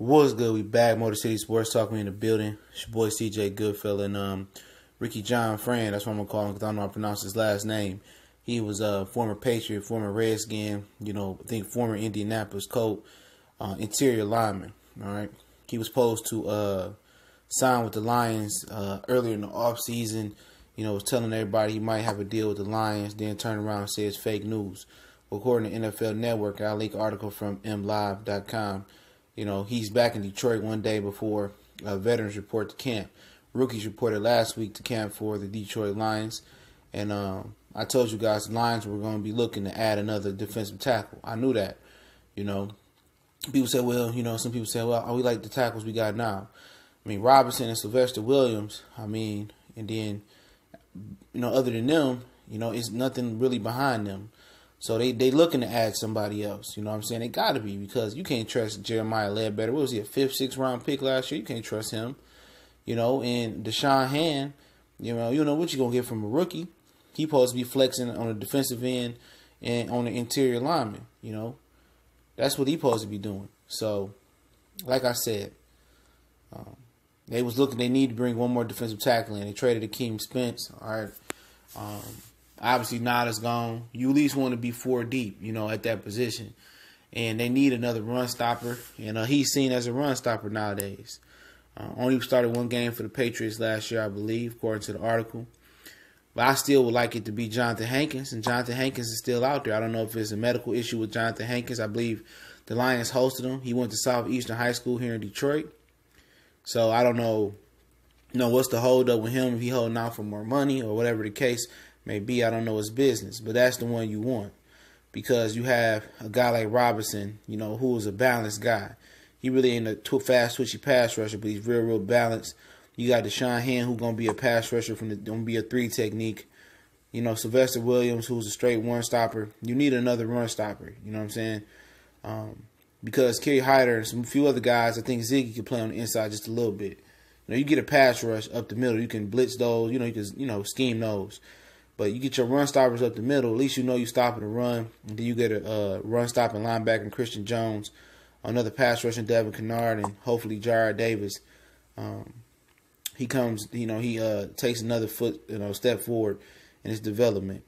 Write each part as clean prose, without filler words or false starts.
What's good? We back. Motor City Sports Talk. We in the building. It's your boy CJ Goodfella and Ricky John Fran. That's what I'm gonna call him because I don't know how to pronounce his last name. He was a former Patriot, former Redskin. I think former Indianapolis Colt, interior lineman. All right. He was supposed to sign with the Lions earlier in the offseason. Was telling everybody he might have a deal with the Lions. Then turned around and said it's fake news. According to NFL Network, I'll link an article from mlive.com. He's back in Detroit one day before veterans report to camp. Rookies reported last week to camp for the Detroit Lions. And I told you guys the Lions were going to be looking to add another defensive tackle. I knew that. People said, some people say, we like the tackles we got now. Robinson and Sylvester Williams, and then, other than them, it's nothing really behind them. So they looking to add somebody else. You know what I'm saying? They got to be because you can't trust Jeremiah Ledbetter. What was he, a 5th, 6th round pick last year? You can't trust him. And Deshaun Hand, you know what you're going to get from a rookie. He supposed to be flexing on the defensive end and on the interior lineman. That's what he supposed to be doing. So, like I said, they need to bring one more defensive tackle in. They traded Akeem Spence. All right. Obviously, Nada's gone. You at least want to be 4 deep, at that position. And they need another run stopper. And he's seen as a run stopper nowadays. Only started one game for the Patriots last year, I believe, according to the article. But I still would like it to be Jonathan Hankins. And Jonathan Hankins is still out there. I don't know if it's a medical issue with Jonathan Hankins. I believe the Lions hosted him. He went to Southeastern High School here in Detroit. So I don't know, what's the hold up with him, if he holding out for more money or whatever the case maybe. I don't know his business, but that's the one you want because you have a guy like Robinson, who is a balanced guy. He really ain't a fast, twitchy pass rusher, but he's real balanced. You got Deshaun Hand, who's gonna be a pass rusher gonna be a 3 technique. Sylvester Williams, who's a straight run stopper. You need another run stopper. You know what I'm saying? Because Kerry Hyder and some few other guys, I think Ziggy can play on the inside just a little bit. You get a pass rush up the middle. You can blitz those. You can scheme those. But you get your run stoppers up the middle. At least you stopping the run. And then you get a run stopping linebacker in Christian Jones, another pass rushing Devin Kennard, and hopefully Jared Davis. He comes, he takes another step forward in his development.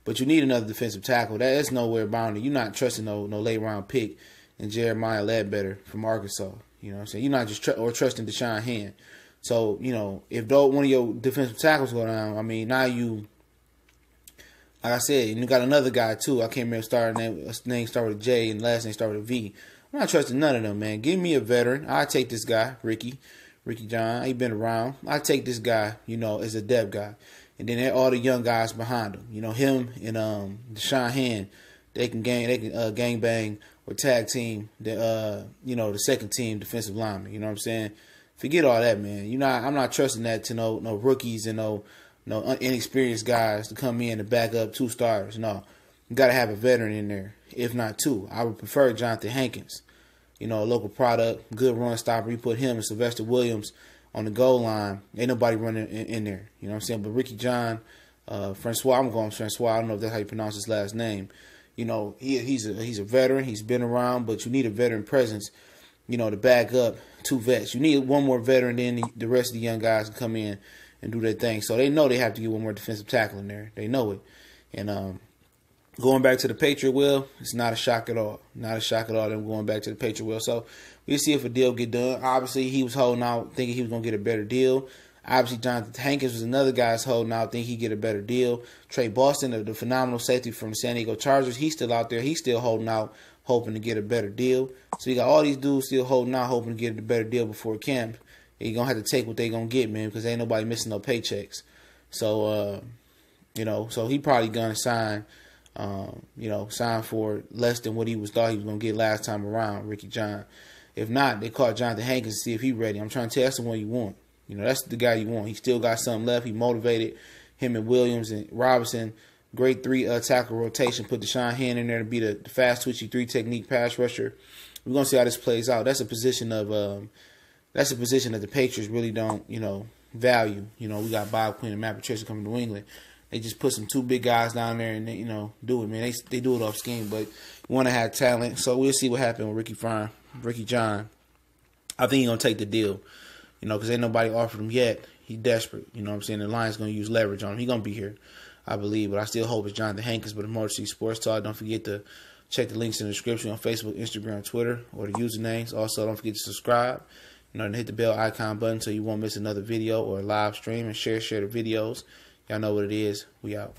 But you need another defensive tackle. That's nowhere bounded. You're not trusting no late round pick in Jeremiah Ledbetter from Arkansas. You know what I'm saying? You're not just trusting Deshaun Hand. So, if one of your defensive tackles go down, now you, like I said, you got another guy too. I can't remember his name started with a J and last name started with a V. I'm not trusting none of them, man. Give me a veteran. I take this guy, Ricky John. He been around. I take this guy, as a depth guy. And then all the young guys behind him. Him and Deshaun Hand, they can gang bang or tag team the second team defensive lineman. You know what I'm saying? Forget all that, man. I'm not trusting that to no rookies and no inexperienced guys to come in and back up 2 starters. No, you got to have a veteran in there, if not 2. I would prefer Jonathan Hankins, a local product, good run stopper. You put him and Sylvester Williams on the goal line. Ain't nobody running in there. You know what I'm saying? But Ricky John, Francois, I'm going Francois. I don't know if that's how you pronounce his last name. He's a veteran. He's been around, but you need a veteran presence, to back up 2 vets. You need one more veteran, then the rest of the young guys can come in and do their thing. So they know they have to get one more defensive tackle in there. They know it. And going back to the Patriot wheel, it's not a shock at all. Not a shock at all them going back to the Patriot wheel. So we'll see if a deal get done. Obviously, he was holding out, thinking he was going to get a better deal. Obviously, Jonathan Hankins was another guy that's holding out, think he'd get a better deal. Trey Boston, the phenomenal safety from the San Diego Chargers, he's still out there. He's still holding out, hoping to get a better deal. So you got all these dudes still holding out, hoping to get a better deal before camp. You're going to have to take what they're going to get, man, because ain't nobody missing no paychecks. So, so he probably going to sign, sign for less than what thought he was going to get last time around, Ricky John. If not, they call Jonathan Hankins to see if he's ready. I'm trying to tell you, that's the one you want. That's the guy you want. He still got something left. He motivated him and Williams and Robinson. Great 3 tackle rotation. Put Deshaun Hand in there to be the fast, twitchy 3 technique pass rusher. We're gonna see how this plays out. That's a position that the Patriots really don't, value. We got Bob Quinn and Matt Patricia coming to New England. They just put some 2 big guys down there and they, do it, man. They do it off scheme, but you want to have talent. So we'll see what happens with Ricky John. I think he's going to take the deal, you know, because ain't nobody offered him yet. He's desperate, you know what I'm saying? The Lions going to use leverage on him. He's going to be here, I believe, but I still hope it's Jonathan Hankins. But the Motor City Sports Talk, don't forget to check the links in the description on Facebook, Instagram, Twitter, or the usernames. Also, don't forget to subscribe, you know, and hit the bell icon button so you won't miss another video or a live stream, and share the videos. Y'all know what it is. We out.